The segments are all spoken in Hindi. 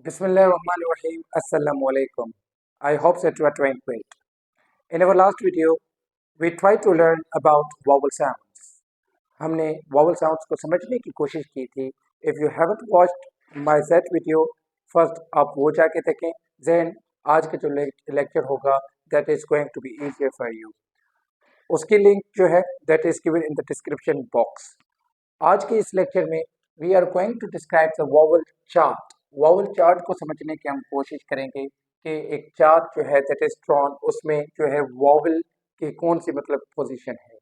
Bismillahirrahmanirrahim. Assalamu alaikum. I hope that you are doing great. In our last video, we tried to learn about vowel sounds. हमने vowel sounds को समझने की कोशिश की थी. If you haven't watched my that video, first आप वो जाके देखें. Then आज का जो lecture होगा, that is going to be easier for you. उसकी लिंक जो है that is given in the description box. आज के इस लेक्चर में we are going to describe the vowel chart. Vowel chart को समझने की हम कोशिश करेंगे कि एक चार्ट जो है दैट इज ड्रॉन, उसमें जो है वॉवल की कौन सी मतलब पोजीशन है.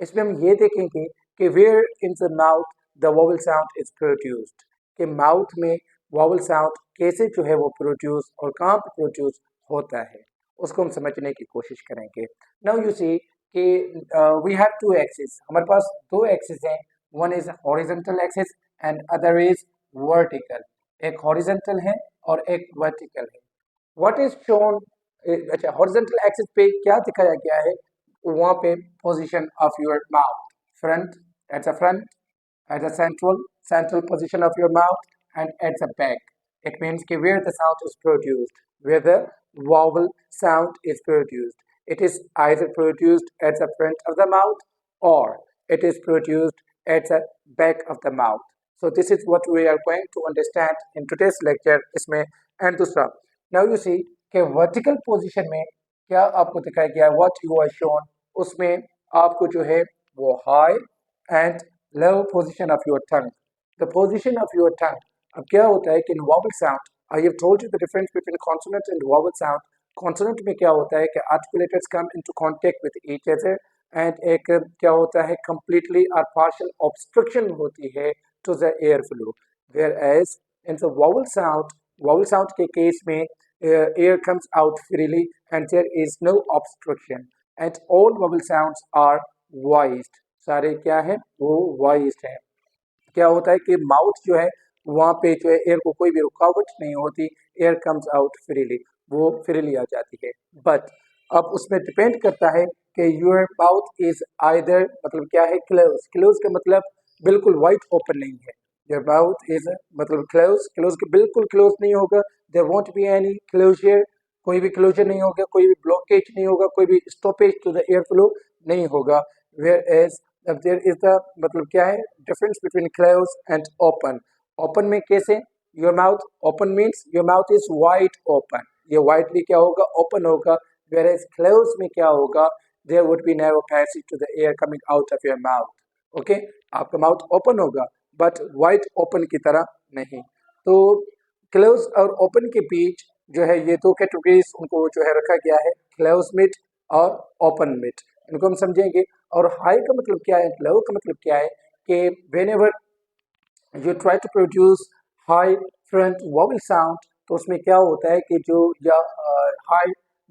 इसमें हम ये देखेंगे कि where in the mouth the vowel sound is produced, कि माउथ में वॉवल साउंड कैसे जो है वो प्रोड्यूस और कहाँ पर प्रोड्यूस होता है, उसको हम समझने की कोशिश करेंगे. नाउ यू सी कि वी हैव टू एक्सिस, हमारे पास दो एक्सिस हैं. One is horizontal axis and other is vertical. एक हॉरिजॉन्टल है और एक वर्टिकल है. व्हाट इज शोन, अच्छा हॉरिजॉन्टल एक्सिस पे क्या दिखाया गया है, वहाँ पे position of your mouth, front, at the front, at the central position of your mouth and at the back. It means कि where the sound is produced, where the vowel sound is produced. It is either produced at the front of the mouth or it is produced at the back of the mouth. So this is what we are going to understand in today's lecture. इसमें and दूसरा, now you see कि vertical position में क्या आपको दिखाया गया है, what you are shown, उसमें आपको जो है वो high and low position of your tongue. The position of your tongue. अब क्या होता है कि in vowel sound, I have told you the difference between consonant and vowel sound. Consonant में क्या होता है कि articulators come into contact with each other and एक क्या होता है completely or partial obstruction होती है to the air flow. Whereas in the vowel sound के case में air comes out freely and there is no obstruction and all vowel sounds are voiced. सारे क्या है वो voiced है. क्या होता है कि माउथ जो है वहाँ पे जो है एयर को कोई भी रुकावट नहीं होती, एयर कम्स आउट फ्रीली, वो फ्रीली आ जाती है. बट अब उसमें डिपेंड करता है कि योर माउथ इज आइदर, मतलब क्या है, क्लोज. क्लोज का मतलब बिल्कुल वाइड ओपन नहीं है. योर माउथ इज मतलब क्लोज के बिल्कुल क्लोज नहीं होगा. There won't be any closure, कोई भी क्लोजर नहीं होगा, कोई भी ब्लॉकेज नहीं होगा, कोई भी stoppage to the air flow नहीं होगा. Whereas there is the मतलब क्या है difference between close and open. Open में कैसे, your mouth open means your mouth is wide open, ये वाइडली क्या होगा, ओपन होगा. वेयर एज क्लोज में क्या होगा, there would be narrow passage to the air coming out of your mouth. Okay, आपका माउथ ओपन होगा बट वाइड ओपन की तरह नहीं. तो क्लोज और ओपन के बीच जो है ये दो कैटेगरीज उनको जो है रखा गया है, क्लोज मिड और ओपन मिड. इनको हम समझेंगे. और हाई का मतलब क्या है, लो का मतलब क्या है कि whenever you try to produce high front vowel sound, तो उसमें क्या होता है कि जो या high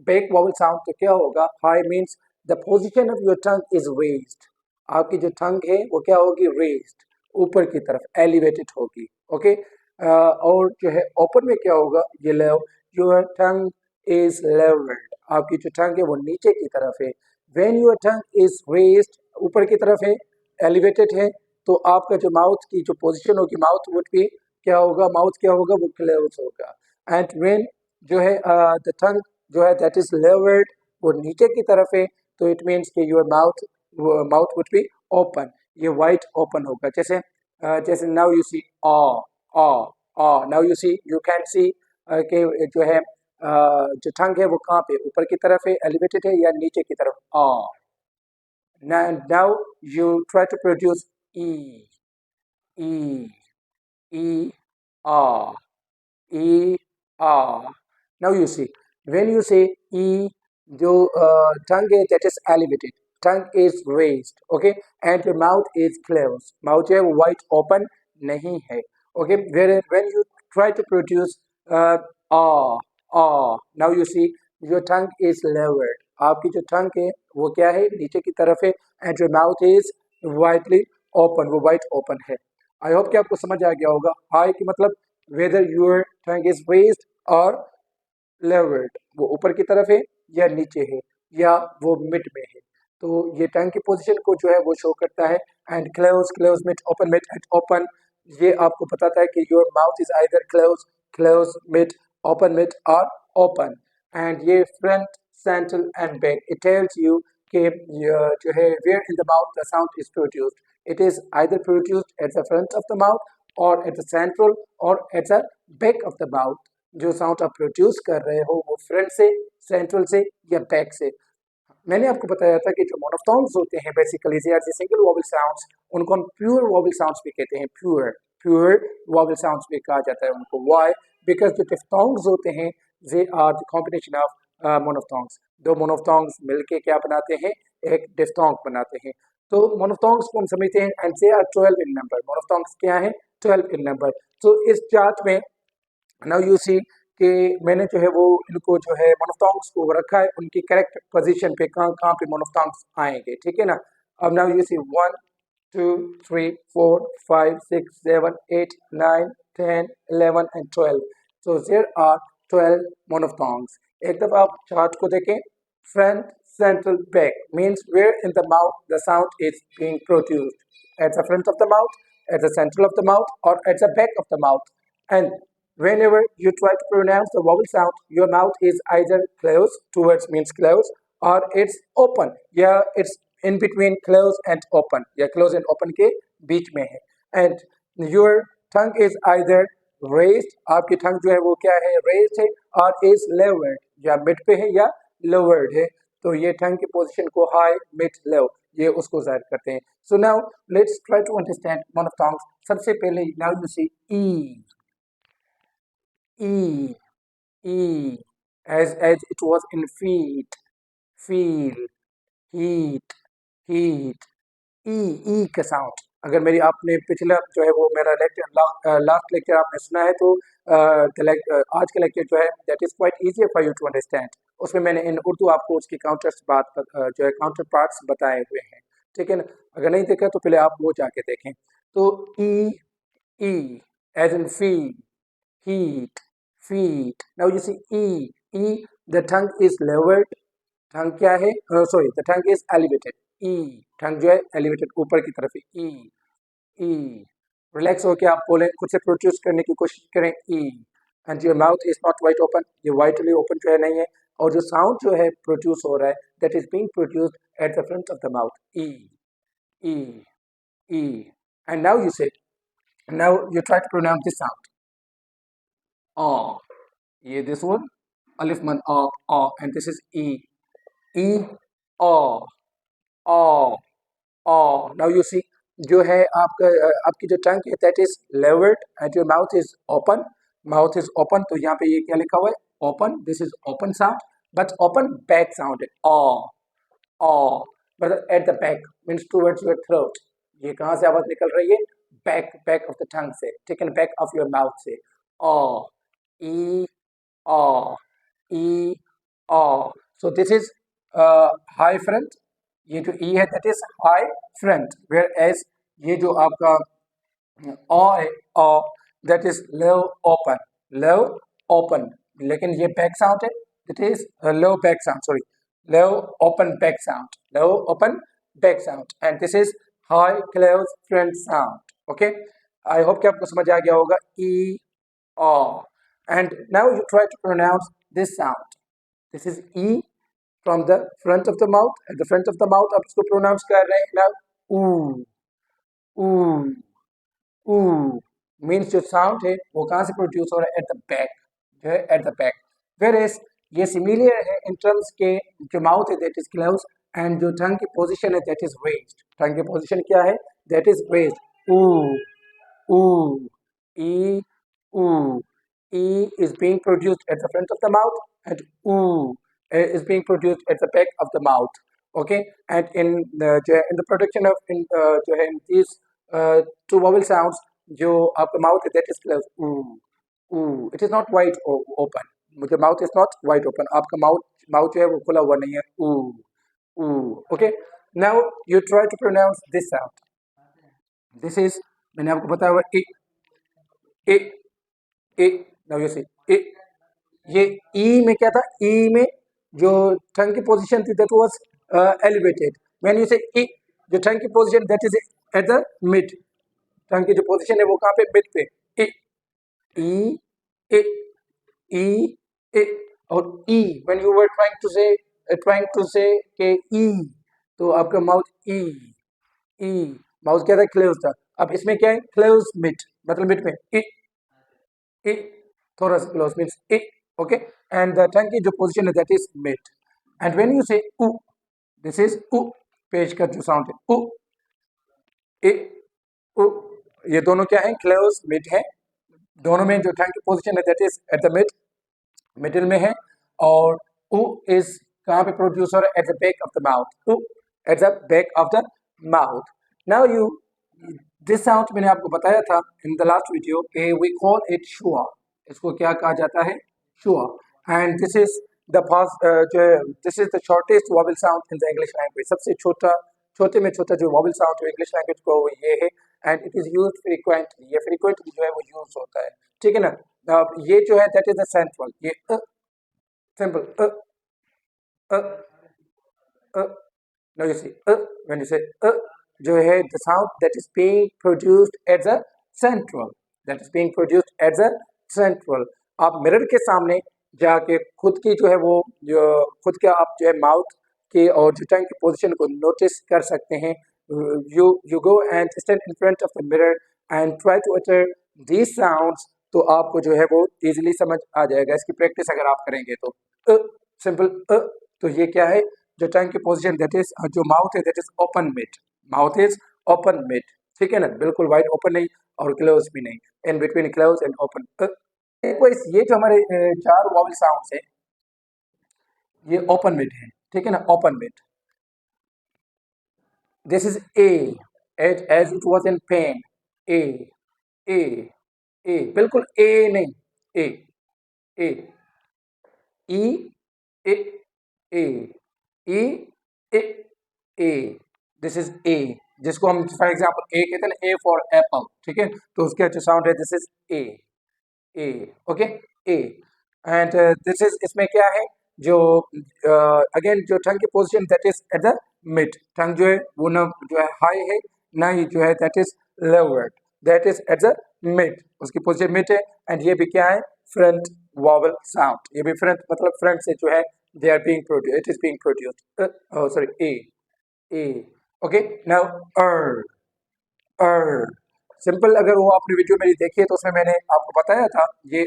back vowel sound, तो क्या होगा, high means the position of your tongue is raised. आपकी जो tongue है वो क्या होगी, raised, ऊपर की तरफ, elevated होगी. ओके, और जो है open में क्या होगा, ये low, your tongue is lowered, आपकी जो tongue है वो नीचे की तरफ है. when your tongue is raised, ऊपर की तरफ है, elevated है, तो आपका जो माउथ की जो पोजीशन होगी, माउथ वुड बी क्या होगा, माउथ क्या होगा, वो क्लोज होगा. एंड व्हेन जो है द टंग जो है दैट इज लोवर्ड, वो नीचे की तरफ है, तो इट मीन्स कि your mouth would be open, ये वाइड ओपन होगा. जैसे जैसे now you see ah ah ah, now you see, you can see कि जो है जो टंग है वो कहाँ पे, ऊपर की तरफ है, एलिवेटेड है, या नीचे की तरफ, आ. Now you try to produce E, E, E, R, E, R. Now you see, when you say E, your tongue is that is elevated, tongue is raised, okay, and your mouth is closed. Mouth है वो wide open नहीं है, okay. When you try to produce R, R, now you see your tongue is lowered. आपकी जो tongue है वो क्या है, नीचे की तरफ है, and your mouth is widely open, वो wide open है. आई होप कि आपको समझ आ गया होगा. हाई की मतलब whether your tongue is raised और लेवर्ड, वो ऊपर की तरफ है या नीचे है या वो मिड में है. तो ये टंग की पोजीशन को जो है वो शो करता है. And close, close mid, open and open, ये आपको बताता है कि your mouth is either close close, mid, or open. And ये front, central and back. It tells you कि जो है where in the mouth the sound is produced. It is either produced at the front of the mouth or at the central or at the back of the mouth. जो साउंड आप प्रोड्यूस कर रहे हो वो फ्रंट से, सेंट्रल से या बैक से। मैंने आपको बताया था कि जो मोनोफ्थोन्स होते हैं basically they are the single vowel sounds, उनको हम प्योर वोवेल साउंड्स भी कहते हैं। प्योर वोवेल साउंड्स भी कहा जाता है उनको। व्हाई? बिकॉज जो डिफ्थोंग्स होते हैं they are the combination of monophthongs. दो मोनोफ्थोन्ग्स मिलके क्या बनाते हैं? एक डिफ्थोंग बनाते हैं। तो मोनोफ्थोन्ग्स को हम समझते हैं and they are 12 in number. Monophthongs क्या है? 12 इन नंबर। तो इस चार्ट में नाउ यू सी कि मैंने जो है वो इनको जो है मोनोफ्थोन्ग्स को रखा है उनकी करेक्ट पोजीशन पे, कहाँ कहाँ पे मोनोफ्थोन्ग्स आएंगे, ठीक है ना। अब now you C 1 2 3 4 5 6 7 8 9 10 11 and 12। So there are 12 monophthongs. एक दफा आप चार्ट को देखें। Front, central, back means where in the mouth the sound is being produced. At the front of the mouth, at the central of the mouth, or at the back of the mouth. And whenever you try to pronounce the vowel sound, your mouth is either closed, towards means closed, or it's open. Yeah, it's in between close and open. Yeah, close and open के बीच में है. And your tongue is either raised, आपकी tongue जो है वो क्या है? Raised है, or is lowered. या mid पे है या lowered है. तो ये tongue की position को high, mid, low ये उसको जाहिर करते हैं। So now let's try to understand monophthongs. सबसे पहले now you see e, e, e, as it was in feet, feel, heat, heat, e का साउंड। अगर मेरी आपने पिछला जो है वो मेरा लेक्चर लास्ट लेक्चर आपने सुना है तो आज का लेक्चर जो है that is quite easy for you to understand. उसमें मैंने इन उर्दू आपको उसकी काउंटर्स जो है काउंटर पार्ट्स बताए हुए हैं, ठीक है ना। अगर नहीं देखा तो पहले आप वो जाके देखें। तो e as in fee, heat, feet. Now you see e the tongue is lowered. Tongue क्या है? Sorry, the tongue is elevated. E tongue जो है एलिवेटेड ऊपर की तरफ है। ई रिलैक्स होकर आप बोलें, खुद से प्रोड्यूस करने की कोशिश करें। E and your mouth is not wide open. ये वाइडली ओपन जो है नहीं है। और जो साउंड जो है प्रोड्यूस हो रहा है that is being produced at the front of the mouth. E e e and now you say now you try to pronounce this sound ah. ये दिस वन अलिफ मन ah and this is e ah ah ah. Now you see जो है आपका आपकी जो टंग है that is lowered and your mouth is open. Mouth is open तो यहाँ पे ये क्या लिखा हुआ है? Open. This is open sound but open back sound है आ। मतलब eight the back means towards your throat. ये कहाँ से आवाज निकल रही है? बैक ऑफ द टंग से, ठीक है, बैक ऑफ योर माउथ से। Ah e ah e ah. So this is high front. ये जो ई है that is high front, whereas ये जो आपका अ है uh that is low open, low open. लेकिन ये बैक साउंड है, it is low back sound, sorry, low open back sound, low open back sound and this is high close front sound. Okay, I hope कि आपको समझ आ गया होगा। E uh and now you try to pronounce this sound. This is e from the front of the mouth. At the front of the mouth आप इसको प्रोनाउंस कर रहे हैं now ऊ मीन्स जो साउंड है वो कहाँ से प्रोड्यूस हो रहा है? एट द बैक, जो है at the back. Whereas ये सिमिलर है इन टर्म्स के जो माउथ है दैट इज क्लोज एंड जो टंग की पोजीशन है दैट इज रेज्ड। टंग की पोजीशन क्या है? That is raised. ऊ ई ऊ E is being produced at the front of the mouth and oo is being produced at the back of the mouth. Okay, and in the production of जो है in these two vowel sounds जो आपका mouth है that is closed. Ooh, it is not wide open. The mouth is not wide open. आपका mouth जो है वो खुला हुआ नहीं है। ooh. Okay, now you try to pronounce this sound. This is मैंने आपको बताया हुआ ए। नाउ यू सी ये ई में क्या था? ई में जो टंग की पोजीशन थी that was elevated. When you say e, जो टंग की position that is at the mid. Tongue की जो पोजीशन है वो कहाँ पे? मिड पे। ई ए ई ए और e when you were trying to say के ई, तो आपका माउथ ई ई माउथ क्या था, क्लोज था। अब इसमें क्या है, क्लोज मिट, मतलब मिट में ई थोड़ा सा close means E, okay. And the tongue की जो पोजीशन है दैट इज मिट। एंड व्हेन यू से उ, दिस इज उ, पेज का जो साउंड है उ ए उ, ये दोनों क्या है, क्लोज मिड है। दोनों में जो टंग की पोजीशन है that is at the mid, middle में है। और उ इज कहाँ पे प्रोड्यूस हो रहा है, at the back of the mouth, u at the back of the mouth. Now you this sound मैंने आपको बताया था इन द लास्ट वीडियो कि वी कॉल इट शुआ, इसको क्या कहा जाता है, schwa. And this is the first this is the shortest vowel sound in the English language, सबसे छोटे में छोटा जो वॉवल साउंड जो इंग्लिश लैंग्वेज को वो ये है। And it is use frequently, ये फ्रीक्वेंटली जो है वो यूज होता है, ठीक है ना। अब ये जो है दैट इज द सेंट्रल, ये simple now you see when you say जो है the sound that is being produced at the central, that is being produced at the central। आप मिरर के सामने जाके खुद की जो है वो जो खुद का आप जो है माउथ के और जो टंग की पोजीशन को नोटिस कर सकते हैं। You go and stand in front of the mirror and try to utter these sounds, तो आपको जो है वो इजीली समझ आ जाएगा, इसकी प्रैक्टिस अगर आप करेंगे तो। सिंपल तो ये क्या है, जो टंग की पोजीशन दैट इज, जो माउथ है that is open mid, mouth is open mid, ठीक है ना, बिल्कुल वाइड ओपन नहीं और क्लोज भी नहीं, in between close and open. ये जो हमारे चार वॉवल साउंड्स है ये ओपन मिड है, ठीक है ना, open mid. This is a, as it was in pen, a a a, बिल्कुल ए नहीं, ए ए e A A e A A, this is ए, जिसको हम फॉर एग्जांपल ए कहते हैं ना, ए फॉर एप्पल, ठीक है, तो उसका जो साउंड है this is a okay a. And this is, इसमें क्या है, जो अगेन जो टंग की position that is at the mid, tongue जो है वो ना जो है हाई है ना ही जो है that is lower, that is at the mid, उसकी पोजीशन मिड है। एंड ये भी क्या है, फ्रंट वॉवल साउंड, ये भी फ्रंट मतलब फ्रंट से जो है they are being produce, it is being produced, sorry uh okay. Now uh simple, अगर वो आपने वीडियो मेरी देखी है तो उसमें मैंने आपको बताया था ये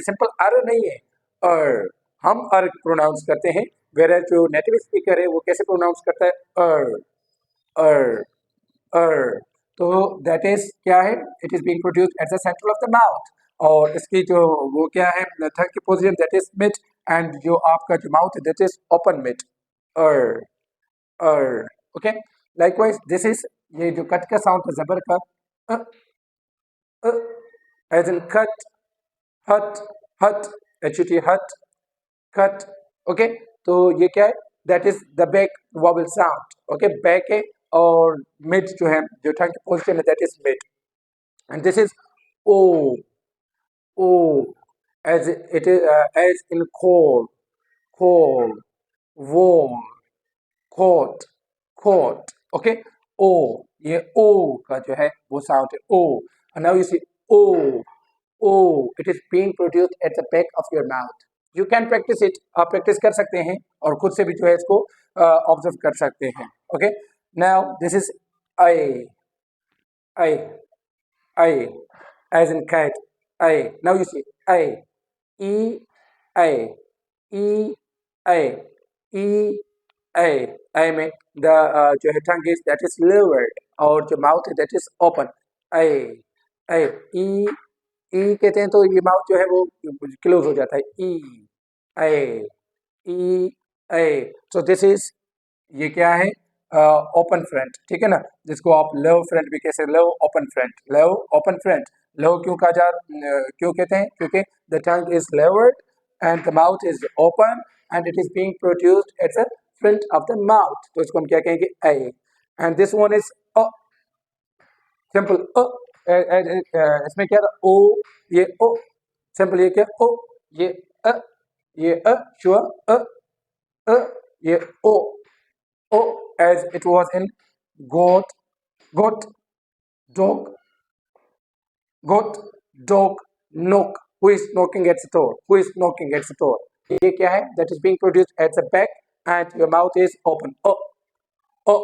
सिंपल अर नहीं है, अर, हम अर प्रोनाउंस करते हैं, वेर जो नेटिव स्पीकर है वो कैसे प्रोनाउंस करता है, अर अर। तो दैट इज क्या है, it is being produced at the centre of the mouth, और इसकी जो वो क्या है थर्ड की position that is mid, and जो आपका जो माउथ है that is open mid, uh uh, okay. Likewise this is, ये जो कट का साउंड है जबर का, एज इन कट, हट हट, HUT हट, कट, ओके। तो ये क्या है, that is the back vowel sound, okay, back है और मिड जो है जो टंग की पोजीशन है that is mid. And this is o o, as it is as in coal, coal, wall, coat, coat, okay. O, ये ओ का जो है वो साउंड है o. Now you see o o, it is being produced at the back of your mouth. You can practice it, आप प्रैक्टिस कर सकते हैं और खुद से भी जो है इसको ऑब्जर्व कर सकते हैं, okay. Now this is I I I, as in cat, I. Now you see I e I e I e I, I में द जो है tongue is that is lowered और जो माउथ है that is open, I I e e कहते हैं तो ये माउथ जो है वो क्लोज हो जाता है, ई I e I. So this is, ये क्या है, ओपन फ्रंट, ठीक है ना, जिसको आप लव फ्रंट भी कह सकते, low open front, low open front. Low क्यों कहा क्यों कहते हैं, क्योंकि the tongue is lowered and the mouth is open and it is being produced at the front of the mouth, तो इसको हम क्या कहेंगे, I. And this one is simple इसमें क्या था, ओ, ये ओ, सिंपल ये क्या, ओ, ये अ, ये श्योर अ, ये ओ ओ, as it was in goat, goat, dog, goat, dog, knock, who is knocking at the door, who is knocking at the door, ये क्या है? That is being produced at the back and your mouth is open. Oh oh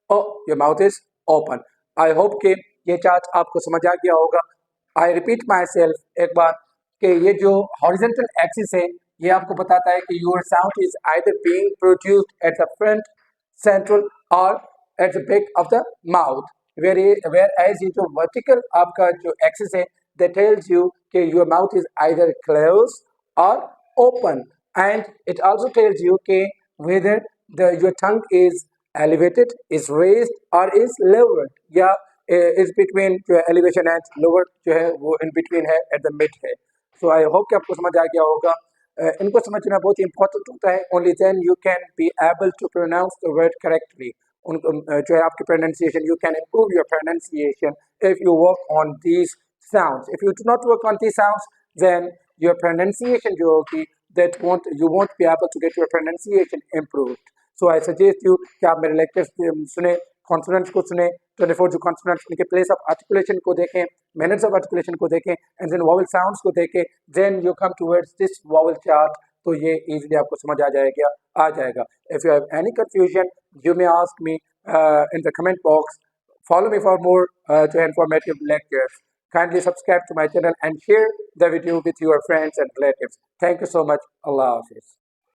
oh, your mouth is open. I hope कि ये चार्ट आपको समझ आ गया होगा। आई रिपीट माई सेल्फ एक बार कि ये जो हॉरिजेंटल एक्सिस है ये आपको बताता है कि your sound is either being produced at the front, central और at the back of the mouth. Whereas ये जो वर्टिकल आपका जो एक्सिस है that tells you कि your mouth is either closed or open, and it also tells you कि whether your tongue is elevated, is raised or is lowered, या is between जो elevation and lower जो है वो in between है, at the mid है। So I hope कि आपको समझ आ गया होगा। इनको समझना बहुत इंपॉर्टेंट होता है। Only then you can be able to pronounce the word correctly। उनको जो है आपकी pronunciation, you can improve your pronunciation if you work on these sounds. If you do not work on these sounds, then your pronunciation जो होगी you won't be able to get your pronunciation improved. So I suggest you कि आप मेरे lectures सुने, consonants को सुने, 24 जो consonants उनके place of articulation को देखें, manners of articulation को देखें, and then vowel sounds को देखें, then you come towards this vowel chart, तो ये easily आपको समझ आ जाएगा। If you have any confusion, you may ask me in the comment box. Follow me for more informative lectures. Kindly subscribe to my channel and share the video with your friends and relatives. Thank you so much. Allah Hafiz.